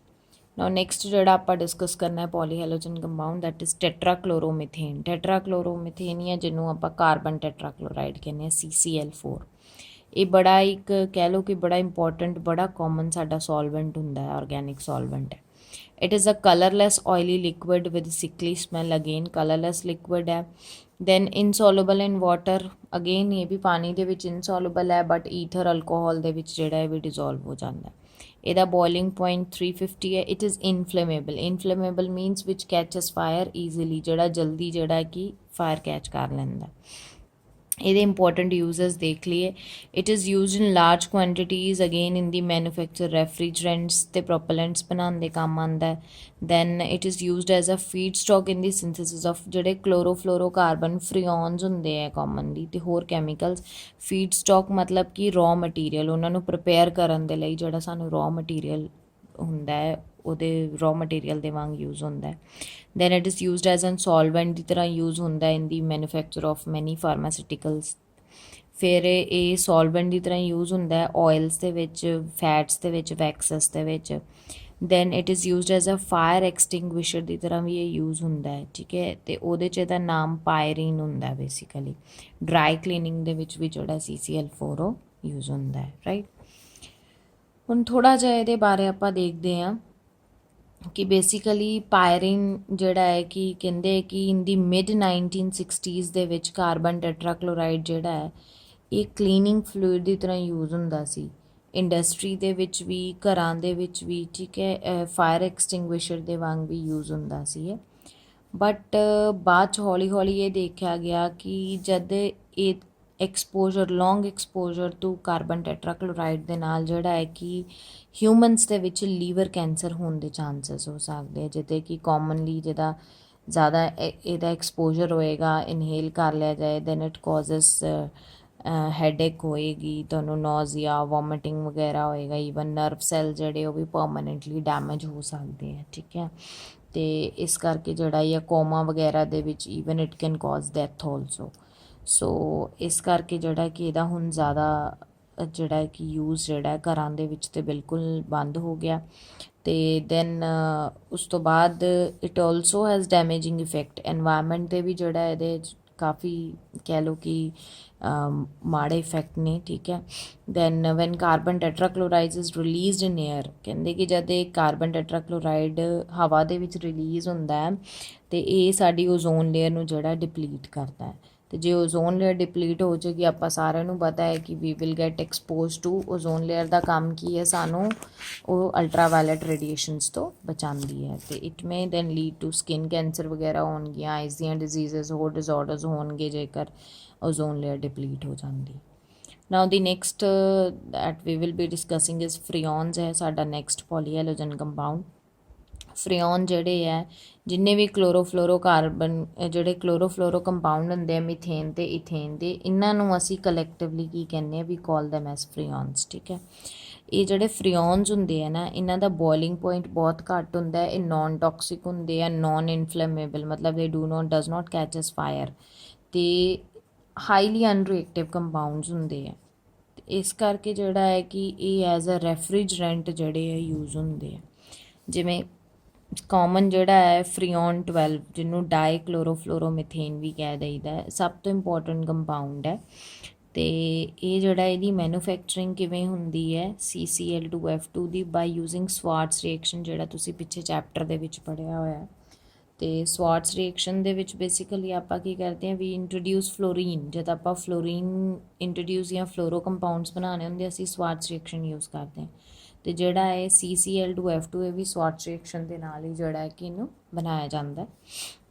ਨਾਓ ਨੈਕਸਟ ਜਿਹੜਾ ਆਪਾਂ ਡਿਸਕਸ ਕਰਨਾ ਹੈ ਪੋਲੀਹੈਲੋਜਨ ਕੰਪਾਊਂਡ ਦੈਟ ਇਜ਼ ਟੈਟਰਾਕਲੋਰੋਮੀਥੇਨ। ਟੈਟਰਾਕਲੋਰੋਮੀਥੇਨ ਜਾਂ ਜਿਹਨੂੰ ਆਪਾਂ ਕਾਰਬਨ ਟੈਟਰਾਕਲੋਰਾਈਡ ਕਹਿੰਦੇ ਹਾਂ CCl4। ਇਹ ਬੜਾ ਇੱਕ ਕਹਿ ਲਓ ਕਿ ਬੜਾ ਇੰਪੋਰਟੈਂਟ ਬੜਾ ਕਾਮਨ ਸਾਡਾ ਸੋਲਵੈਂਟ ਹੁੰਦਾ ਹੈ, ਆਰਗੈਨਿਕ ਸੋਲਵੈਂਟ ਹੈ। It is a colourless oily liquid with sickly smell, again colourless liquid ਹੈ। Then insoluble in water, again ਇਹ ਵੀ ਪਾਣੀ ਦੇ ਵਿੱਚ ਇਨਸੋਲੂਬਲ ਹੈ, ਬਟ ਈਥਰ ਅਲਕੋਹਲ ਦੇ ਵਿੱਚ ਜਿਹੜਾ ਇਹ ਵੀ ਡਿਜ਼ੋਲਵ ਹੋ ਜਾਂਦਾ ਹੈ। ਇਹਦਾ boiling point 350 ਹੈ। it is inflammable means which catches fire easily, ਜਿਹੜਾ ਜਲਦੀ ਜਿਹੜਾ ਕਿ ਫਾਇਰ ਕੈਚ ਕਰ ਲੈਂਦਾ। ਇਹਦੇ ਇੰਪੋਰਟੈਂਟ ਯੂਜ਼ਸ ਦੇਖ ਲਈਏ। It is used in large quantities again in the manufacture refrigerants ਅਤੇ ਪ੍ਰੋਪਲੈਂਟਸ ਬਣਾਉਣ ਦੇ ਕੰਮ ਆਉਂਦਾ। Then it is used as a feedstock in the synthesis of ਜਿਹੜੇ ਕਲੋਰੋਫਲੋਰੋਕਾਰਬਨ ਫਰੀਓਨਸ ਹੁੰਦੇ ਆ ਕਾਮਨਲੀ ਅਤੇ ਹੋਰ ਕੈਮੀਕਲਸ। ਫੀਡ ਸਟਾਕ ਮਤਲਬ ਕਿ ਰॉ ਮਟੀਰੀਅਲ, ਉਹਨਾਂ ਨੂੰ ਪ੍ਰਪੇਅਰ ਕਰਨ ਦੇ ਲਈ ਜਿਹੜਾ ਸਾਨੂੰ ਰॉ ਮਟੀਰੀਅਲ ਹੁੰਦਾ ਹੈ ਉਹਦੇ ਰॉ ਮਟੀਰੀਅਲ ਦੇ ਵਾਂਗ ਯੂਜ਼ ਹੁੰਦਾ। Then it is used as an solvent ਦੀ ਤਰ੍ਹਾਂ ਯੂਜ਼ ਹੁੰਦਾ ਇਨ ਦੀ ਮੈਨੂਫੈਕਚਰ ਆਫ ਮੈਨੀ ਫਾਰਮਾਸਿਊਟੀਕਲਸ। ਫਿਰ ਇਹ ਸੋਲਵੈਂਟ ਦੀ ਤਰ੍ਹਾਂ ਯੂਜ਼ ਹੁੰਦਾ ਆਇਲਸ ਦੇ ਵਿੱਚ, ਫੈਟਸ ਦੇ ਵਿੱਚ, ਵੈਕਸਸ ਦੇ ਵਿੱਚ। Then it is used as a fire extinguisher ਦੀ ਤਰ੍ਹਾਂ ਵੀ ਇਹ ਯੂਜ਼ ਹੁੰਦਾ ਹੈ, ਠੀਕ ਹੈ। ਅਤੇ ਉਹਦੇ 'ਚ ਇਹਦਾ ਨਾਮ ਪਾਇਰੀਨ ਹੁੰਦਾ ਬੇਸਿਕਲੀ। ਡਰਾਈ ਕਲੀਨਿੰਗ ਦੇ ਵਿੱਚ ਵੀ ਜਿਹੜਾ CCl4 ਉਹ ਯੂਜ਼ ਹੁੰਦਾ ਹੈ, ਰਾਈਟ। ਹੁਣ ਥੋੜ੍ਹਾ ਜਿਹਾ ਇਹਦੇ ਬਾਰੇ ਆਪਾਂ ਦੇਖਦੇ ਹਾਂ ਕਿ ਬੇਸਿਕਲੀ ਪਾਇਰਿਨ ਜਿਹੜਾ ਹੈ ਕਿ ਕਹਿੰਦੇ ਕਿ ਇਨ ਦੀ ਮਿਡ 1960s ਦੇ ਵਿੱਚ ਕਾਰਬਨ ਟੈਟਰਾਕਲੋਰਾਈਡ ਜਿਹੜਾ ਹੈ ਇਹ ਕਲੀਨਿੰਗ ਫਲੂਇਡ ਦੀ ਤਰ੍ਹਾਂ ਯੂਜ਼ ਹੁੰਦਾ ਸੀ, ਇੰਡਸਟਰੀ ਦੇ ਵਿੱਚ ਵੀ, ਘਰਾਂ ਦੇ ਵਿੱਚ ਵੀ, ਠੀਕ ਹੈ। ਫਾਇਰ ਐਕਸਟਿੰਗੁਇਸ਼ਰ ਦੇ ਵਾਂਗ ਵੀ ਯੂਜ਼ ਹੁੰਦਾ ਸੀ ਇਹ। ਬਟ ਬਾਅਦ 'ਚ ਹੌਲੀ ਹੌਲੀ ਇਹ ਦੇਖਿਆ ਗਿਆ ਕਿ ਜਦ ਇਹ exposure, long exposure to carbon tetrachloride ਦੇ ਨਾਲ ਜਿਹੜਾ ਹੈ ਕਿ ਹਿਊਮਨਸ ਦੇ ਵਿੱਚ ਲੀਵਰ ਕੈਂਸਰ ਹੋਣ ਦੇ ਚਾਂਸਸ ਹੋ ਸਕਦੇ ਆ, ਜਿੱਦਾਂ ਕਿ ਕਾਮਨਲੀ ਜਿਹਦਾ ਜ਼ਿਆਦਾ ਇਹਦਾ ਐਕਸਪੋਜਰ ਹੋਏਗਾ, ਇਨਹੇਲ ਕਰ ਲਿਆ ਜਾਏ, ਦੈਨ ਇਟ ਕਾਜ਼ਸ ਹੈਡੇਕ ਹੋਏਗੀ, ਤੁਹਾਨੂੰ ਨੋਜ਼ੀਆ, ਵੋਮਿਟਿੰਗ ਵਗੈਰਾ ਹੋਏਗਾ, ਈਵਨ ਨਰਵ ਸੈੱਲ ਜਿਹੜੇ ਉਹ ਵੀ ਪਰਮਾਨੈਂਟਲੀ ਡੈਮੇਜ ਹੋ ਸਕਦੇ ਆ, ਠੀਕ ਹੈ। ਅਤੇ ਇਸ ਕਰਕੇ ਜਿਹੜਾ ਇਹ ਕੋਮਾ ਵਗੈਰਾ ਦੇ ਵਿੱਚ even it can cause death also. So ਇਸ ਕਰਕੇ ਜਿਹੜਾ ਕਿ ਇਹਦਾ ਹੁਣ ਜ਼ਿਆਦਾ ਜਿਹੜਾ ਕਿ ਯੂਜ਼ ਜਿਹੜਾ ਘਰਾਂ ਦੇ ਵਿੱਚ ਤਾਂ ਬਿਲਕੁਲ ਬੰਦ ਹੋ ਗਿਆ। ਅਤੇ ਦੈਨ ਉਸ ਤੋਂ ਬਾਅਦ it also has ਡੈਮੇਜਿੰਗ effect environment 'ਤੇ ਵੀ, ਜਿਹੜਾ ਇਹਦੇ ਕਾਫੀ ਕਹਿ ਲਓ ਕਿ ਮਾੜੇ ਇਫੈਕਟ ਨੇ, ਠੀਕ ਹੈ। Then when carbon tetrachloride is released in air, ਕਹਿੰਦੇ ਕਿ ਜਦ ਇਹ ਕਾਰਬਨ ਟੈਟਰਾਕਲੋਰਾਈਡ ਹਵਾ ਦੇ ਵਿੱਚ ਰਿਲੀਜ਼ ਹੁੰਦਾ ਹੈ ਅਤੇ ਇਹ ਸਾਡੀ ਓਜ਼ੋਨ ਲੇਅਰ ਨੂੰ ਜਿਹੜਾ ਡਿਪਲੀਟ ਕਰਦਾ ਹੈ। ਅਤੇ ਜੇ ਓਜ਼ੋਨ ਲੇਅਰ ਡਿਪਲੀਟ ਹੋ ਜਾਏਗੀ, ਆਪਾਂ ਸਾਰਿਆਂ ਨੂੰ ਪਤਾ ਹੈ ਕਿ we will get expose to, ozone layer ਦਾ ਕੰਮ ਕੀ ਹੈ, ਸਾਨੂੰ ਉਹ ਅਲਟਰਾਵਾਇਲਟ ਰੇਡੀਏਸ਼ਨਸ ਤੋਂ ਬਚਾਉਂਦੀ ਹੈ। ਅਤੇ it may then lead to skin cancer ਵਗੈਰਾ ਹੋਣਗੀਆਂ, ਆਈਜ਼ ਦੀਆਂ ਡਿਜ਼ੀਜ਼ਸ, ਹੋਰ ਡਿਜ਼ਆਰਡਰਸ ਹੋਣਗੇ ਜੇਕਰ ਓਜ਼ੋਨ ਲੇਅਰ ਡਿਪਲੀਟ ਹੋ ਜਾਂਦੀ। Now the next that we will be discussing is freons ਹੈ ਸਾਡਾ ਨੈਕਸਟ ਪੋਲੀਹੈਲੋਜਨ ਕੰਪਾਊਂਡ। ਫਰੀਓਨ ਜਿਹੜੇ ਹੈ ਜਿੰਨੇ ਵੀ ਕਲੋਰੋਫਲੋਰੋਕਾਰਬਨ ਜਿਹੜੇ ਕਲੋਰੋਫਲੋਰੋ ਕੰਪਾਊਂਡ ਹੁੰਦੇ ਆ, ਮਿਥੇਨ ਅਤੇ ਇਥੇਨ ਦੇ, ਇਹਨਾਂ ਨੂੰ ਅਸੀਂ ਕਲੈਕਟਿਵਲੀ ਕੀ ਕਹਿੰਦੇ ਆ, ਵੀ ਕਾਲ ਦੈਮ ਐਸ ਫਰੀਓਨਸ, ਠੀਕ ਹੈ। ਇਹ ਜਿਹੜੇ ਫਰੀਓਨਸ ਹੁੰਦੇ ਆ ਨਾ, ਇਹਨਾਂ ਦਾ ਬੋਇਲਿੰਗ ਪੁਆਇੰਟ ਬਹੁਤ ਘੱਟ ਹੁੰਦਾ ਹੈ, ਇਹ ਨੋਨ ਟੌਕਸਿਕ ਹੁੰਦੇ ਆ, ਨੋਨ ਇਨਫਲੇਮੇਬਲ, ਮਤਲਬ ਦੇ does note catch S fire, ਅਤੇ ਹਾਈਲੀ ਅਨਰੀਐਕਟਿਵ ਕੰਪਾਊਂਡਸ ਹੁੰਦੇ ਆ। ਇਸ ਕਰਕੇ ਜਿਹੜਾ ਹੈ ਕਿ ਇਹ ਐਜ਼ ਅ ਰੈਫਰੀਜਰੈਂਟ ਜਿਹੜੇ ਆ ਯੂਜ਼ ਹੁੰਦੇ ਆ। ਜਿਵੇਂ ਕਾਮਨ ਜਿਹੜਾ ਹੈ ਫਰੀਓਨ 12, ਜਿਹਨੂੰ ਡਾਈ ਕਲੋਰੋਫਲੋਰੋਮੀਥੇਨ ਵੀ ਕਹਿ ਦਈਦਾ, ਸਭ ਤੋਂ ਇੰਪੋਰਟੈਂਟ ਕੰਪਾਊਂਡ ਹੈ। ਅਤੇ ਇਹ ਜਿਹੜਾ ਇਹਦੀ ਮੈਨੂਫੈਕਚਰਿੰਗ ਕਿਵੇਂ ਹੁੰਦੀ ਹੈ CCl2F2 ਦੀ, ਬਾਈ ਯੂਜ਼ਿੰਗ ਸਵਾਰਟਸ ਰਿਐਕਸ਼ਨ, ਜਿਹੜਾ ਤੁਸੀਂ ਪਿੱਛੇ ਚੈਪਟਰ ਦੇ ਵਿੱਚ ਪੜ੍ਹਿਆ ਹੋਇਆ। ਅਤੇ ਸਵਾਰਟਸ ਰਿਐਕਸ਼ਨ ਦੇ ਵਿੱਚ ਬੇਸਿਕਲੀ ਆਪਾਂ ਕੀ ਕਰਦੇ ਹਾਂ, ਵੀ ਇੰਟਰੋਡਿਊਸ ਫਲੋਰੀਨ। ਜਦ ਆਪਾਂ ਫਲੋਰੀਨ ਇੰਟਰੋਡਿਊਸ ਜਾਂ ਫਲੋਰੋ ਕੰਪਾਊਂਡਸ ਬਣਾਉਣੇ ਹੁੰਦੇ, ਅਸੀਂ ਸਵਾਰਟਸ ਰਿਐਕਸ਼ਨ ਯੂਜ਼ ਕਰਦੇ ਹਾਂ। ਅਤੇ ਜਿਹੜਾ ਹੈ CCl2F2 ਇਹ ਵੀ ਸਵਾਰਟਸ ਰਿਐਕਸ਼ਨ ਦੇ ਨਾਲ ਹੀ ਜਿਹੜਾ ਹੈ ਕਿ ਇਹਨੂੰ ਬਣਾਇਆ ਜਾਂਦਾ।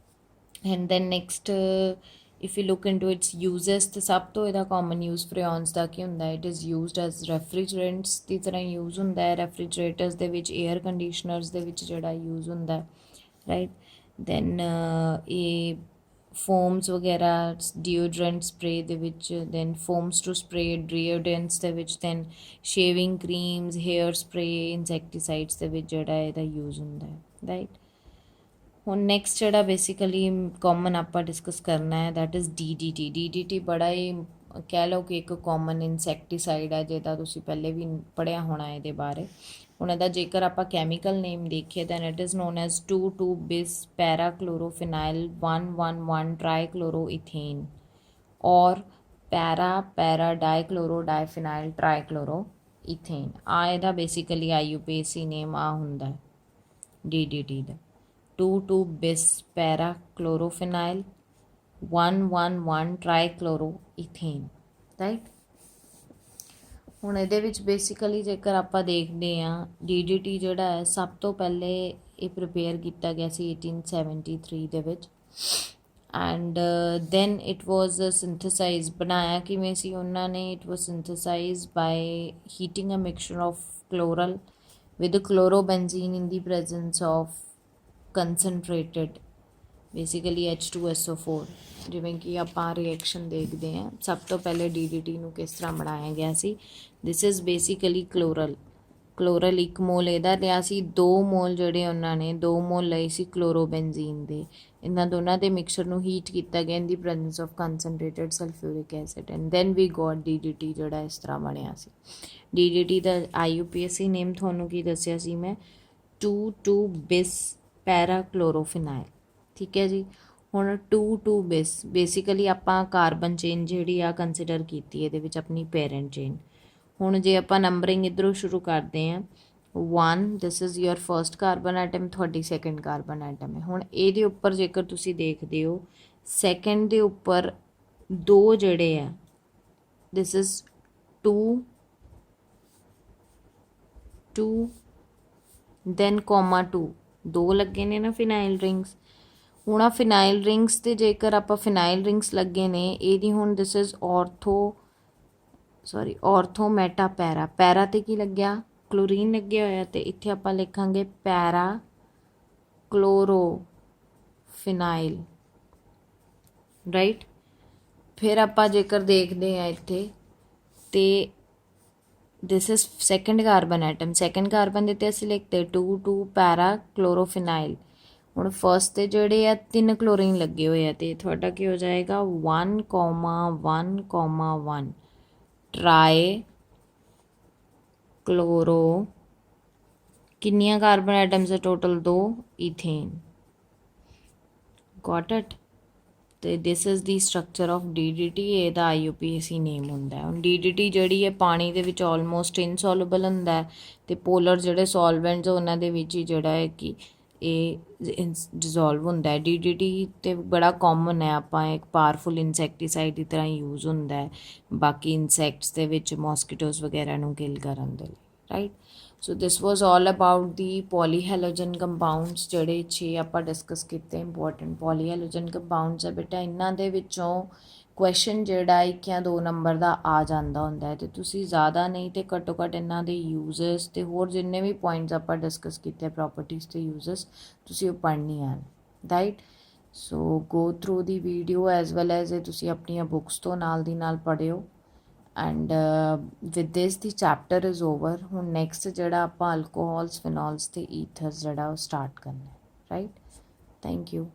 And then next if you look into its uses, ਅਤੇ ਸਭ ਤੋਂ ਇਹਦਾ ਕਾਮਨ ਯੂਜ਼ ਫਰੀਓਨਸ ਦਾ ਕੀ ਹੁੰਦਾ, ਇਟ ਇਜ਼ ਯੂਜ਼ਡ ਐਜ਼ ਰੈਫਰੀਜਰੈਂਟਸ ਦੀ ਤਰ੍ਹਾਂ ਯੂਜ਼ ਹੁੰਦਾ ਹੈ। ਰੈਫਰੀਜਰੇਟਰਸ ਦੇ ਵਿੱਚ, ਏਅਰ ਕੰਡੀਸ਼ਨਰਸ ਦੇ ਵਿੱਚ ਜਿਹੜਾ ਯੂਜ਼ ਹੁੰਦਾ, ਰਾਈਟ। ਦੈਨ ਇਹ ਫੋਮਸ ਵਗੈਰਾ, ਡੀਓਡਰੈਂਟ ਸਪਰੇ ਦੇ ਵਿੱਚ, then foams to spray deodorants ਦੇ ਵਿੱਚ, then shaving creams, hair spray, insecticides ਦੇ ਵਿੱਚ ਜਿਹੜਾ ਇਹਦਾ ਯੂਜ਼ ਹੁੰਦਾ ਹੈ, ਰਾਈਟ। ਹੁਣ ਨੈਕਸਟ ਜਿਹੜਾ ਬੇਸਿਕਲੀ ਕਾਮਨ ਆਪਾਂ ਡਿਸਕਸ ਕਰਨਾ ਹੈ ਦੈਟ ਇਜ਼ DDT ਬੜਾ ਹੀ ਕਹਿ ਲਓ ਕਿ ਇੱਕ ਕਾਮਨ ਇਨਸੈਕਟੀਸਾਈਡ ਹੈ, ਜਿਹਦਾ ਤੁਸੀਂ ਪਹਿਲੇ ਵੀ ਪੜ੍ਹਿਆ ਹੋਣਾ ਇਹਦੇ ਬਾਰੇ। ਹੁਣ ਇਹਦਾ ਜੇਕਰ ਆਪਾਂ ਕੈਮੀਕਲ ਨੇਮ ਦੇਖੀਏ then it is known as 2,2-bis parachlorophenyl 1,1,1 trichloroethane ਔਰ ਪੈਰਾ ਡਾਈਕਲੋਰੋ ਡਾਈਫਿਨਾਈਲ ਟਰਾਈਕਲੋਰੋਈਥੇਨ। ਆ ਇਹਦਾ ਬੇਸਿਕਲੀ IUPAC ਨੇਮ ਆ ਹੁੰਦਾ DDT ਦਾ। 2,2-bis parachlorophenyl 1,1,1 ਟਰਾਈਕਲੋਰੋਈਥੇਨ, right. ਹੁਣ ਇਹਦੇ ਵਿੱਚ ਬੇਸਿਕਲੀ ਜੇਕਰ ਆਪਾਂ ਦੇਖਦੇ ਹਾਂ DDT ਜਿਹੜਾ ਹੈ ਸਭ ਤੋਂ ਪਹਿਲੇ ਇਹ ਪ੍ਰਿਪੇਅਰ ਕੀਤਾ ਗਿਆ ਸੀ 1873 ਦੇ ਵਿੱਚ and then it was synthesize ਬਣਾਇਆ ਕਿਵੇਂ ਸੀ ਉਹਨਾਂ ਨੇ it was synthesize by heating a mixture of chloral with chlorobenzene in the presence of concentrated basically H2SO4 ਜਿਵੇਂ ਕਿ ਆਪਾਂ ਰਿਐਕਸ਼ਨ ਦੇਖਦੇ ਹਾਂ ਸਭ ਤੋਂ ਪਹਿਲੇ DDT ਨੂੰ ਕਿਸ ਤਰ੍ਹਾਂ ਬਣਾਇਆ ਗਿਆ ਸੀ ਦਿਸ ਇਜ਼ ਬੇਸਿਕਲੀ ਕਲੋਰਲ 1 ਮੋਲ ਇਹਦਾ ਲਿਆ ਸੀ 2 ਮੋਲ ਜਿਹੜੇ ਉਹਨਾਂ ਨੇ 2 ਮੋਲ ਲਏ ਸੀ ਕਲੋਰੋਬੈਂਜ਼ੀਨ ਦੇ ਇਹਨਾਂ ਦੋਨਾਂ ਦੇ ਮਿਕਸਚਰ ਨੂੰ ਹੀਟ ਕੀਤਾ ਗਿਆ in the presence of concentrated sulphuric acid and then we got DDT ਜਿਹੜਾ ਇਸ ਤਰ੍ਹਾਂ ਬਣਿਆ ਸੀ DDT ਦਾ IUPAC ਨੇਮ ਤੁਹਾਨੂੰ ਕੀ ਦੱਸਿਆ ਸੀ ਮੈਂ 2,2-bis ਪੈਰਾਕਲੋਰੋਫਿਨਾਈਲ ਠੀਕ ਹੈ ਜੀ ਹੁਣ 2,2-bis ਬੇਸਿਕਲੀ ਆਪਾਂ ਕਾਰਬਨ ਚੇਨ ਜਿਹੜੀ ਆ ਕੰਸੀਡਰ ਕੀਤੀ ਇਹਦੇ ਵਿੱਚ ਆਪਣੀ ਪੇਰੈਂਟ ਚੇਨ ਹੁਣ ਜੇ ਆਪਾਂ ਨੰਬਰਿੰਗ ਇੱਧਰੋਂ ਸ਼ੁਰੂ ਕਰਦੇ ਹਾਂ 1 this is your first carbon atom ਤੁਹਾਡੀ ਸੈਕੰਡ ਕਾਰਬਨ ਐਟਮ ਹੈ ਹੁਣ ਇਹਦੇ ਉੱਪਰ ਜੇਕਰ ਤੁਸੀਂ ਦੇਖਦੇ ਹੋ ਸੈਕੰਡ ਦੇ ਉੱਪਰ 2 ਜਿਹੜੇ ਆ ਦਿਸ ਇਜ਼ 2 ਦੈਨ ਕੋਮਾ 2 2 ਲੱਗੇ ਨੇ ਨਾ ਫਿਨਾਈਲ ਰਿੰਗਸ ਹੁਣ ਆ ਫਿਨਾਈਲ ਰਿੰਗਸ ਤੇ ਜੇਕਰ ਆਪਾਂ ਫਿਨਾਈਲ ਰਿੰਗਸ ਲੱਗੇ ਨੇ ਇਹਦੀ ਹੁਣ ਦਿਸ ਇਜ਼ ਔਰਥੋ ਮੈਟਾ ਪੈਰਾ ਤੇ ਕੀ ਲੱਗਿਆ ਕਲੋਰੀਨ ਲੱਗਿਆ ਹੋਇਆ ਤੇ ਇੱਥੇ ਆਪਾਂ ਲਿਖਾਂਗੇ ਪੈਰਾ ਕਲੋਰੋਫਿਨਾਈਲ ਰਾਈਟ ਫਿਰ ਆਪਾਂ ਜੇਕਰ ਦੇਖਦੇ ਹਾਂ ਇੱਥੇ ਤੇ this is second carbon atom second carbon ਦੇ ਤੇ ਅਸੀਂ ਲਿਖਦੇ 2 ਪੈਰਾ ਕਲੋਰੋਫਿਨਾਈਲ ਹੁਣ ਫਸਟ ਤੇ ਜਿਹੜੇ ਆ 3 ਕਲੋਰੀਨ ਲੱਗੇ ਹੋਏ ਆ ਤੇ ਤੁਹਾਡਾ ਕੀ ਹੋ ਜਾਏਗਾ 1,1,1 ਟਰਾਈ ਕਲੋਰੋ ਕਿੰਨੀਆਂ ਕਾਰਬਨ ਐਟਮਸ ਹੈ ਟੋਟਲ 2 ਈਥੇਨ ਗॉट ਇਟ ਤੇ this is the structure of DDT ਇਹਦਾ IUPAC ਨੇਮ ਹੁੰਦਾ ਹੈ ਹੁਣ DDT ਜਿਹੜੀ ਹੈ ਪਾਣੀ ਦੇ ਵਿੱਚ ਆਲਮੋਸਟ ਇਨਸੋਲੂਬਲ ਹੁੰਦਾ ਹੈ ਤੇ ਪੋਲਰ ਜਿਹੜੇ ਸੋਲਵੈਂਟਸ ਉਹਨਾਂ ਦੇ ਵਿੱਚ ਹੀ ਜਿਹੜਾ ਹੈ ਕਿ ਇਹ ਡਿਜ਼ੋਲਵ ਹੁੰਦਾ ਹੈ DDT ਤੇ ਬੜਾ ਕਾਮਨ ਹੈ ਆਪਾਂ ਇੱਕ ਪਾਵਰਫੁਲ ਇਨਸੈਕਟੀਸਾਈਡ ਦੀ ਤਰ੍ਹਾਂ ਯੂਜ਼ ਹੁੰਦਾ ਹੈ ਬਾਕੀ ਇਨਸੈਕਟਸ ਦੇ ਵਿੱਚ ਮੋਸਕੀਟੋਸ ਵਗੈਰਾ ਨੂੰ ਕਿਲ ਕਰਨ ਦੇ ਲਈ right so this was all about the polyhalogen compounds ਜਿਹੜੇ 6 ਆਪਾਂ ਡਿਸਕਸ ਕੀਤੇ ਇੰਪੋਰਟੈਂਟ ਪੋਲੀਹੈਲੋਜਨ ਕੰਪਾਊਂਡਸ ਹੈ ਬੇਟਾ ਇਹਨਾਂ ਦੇ ਵਿੱਚੋਂ ਕੁਐਸਚਨ ਜਿਹੜਾ 1 ਜਾਂ 2 ਨੰਬਰ ਦਾ ਆ ਜਾਂਦਾ ਹੁੰਦਾ ਹੈ ਤੇ ਤੁਸੀਂ ਜ਼ਿਆਦਾ ਨਹੀਂ ਤੇ ਘੱਟੋ ਘੱਟ ਇਹਨਾਂ ਦੇ ਯੂਜ਼ਸ ਤੇ ਹੋਰ ਜਿੰਨੇ ਵੀ ਪੁਆਇੰਟਸ ਆਪਾਂ ਡਿਸਕਸ ਕੀਤੇ ਪ੍ਰੋਪਰਟੀਜ਼ ਤੇ ਯੂਜ਼ਸ ਤੁਸੀਂ ਉਹ ਪੜ੍ਹਨੀਆਂ ਰਾਈਟ ਸੋ ਗੋ ਥਰੂ ਦੀ ਵੀਡੀਓ ਐਜ਼ ਵੈਲ ਐਜ਼ ਇਹ ਤੁਸੀਂ ਆਪਣੀਆਂ ਬੁੱਕਸ ਤੋਂ ਨਾਲ ਦੀ ਨਾਲ ਪੜ੍ਹਿਓ and with this the chapter is over ਹੁਣ ਨੈਕਸਟ ਜਿਹੜਾ ਆਪਾਂ ਅਲਕੋਹਲਸ ਫਿਨੋਲਸ ਤੇ ਈਥਰਸ ਜਿਹੜਾ ਉਹ ਸਟਾਰਟ ਕਰਨਾ ਰਾਈਟ ਥੈਂਕ ਯੂ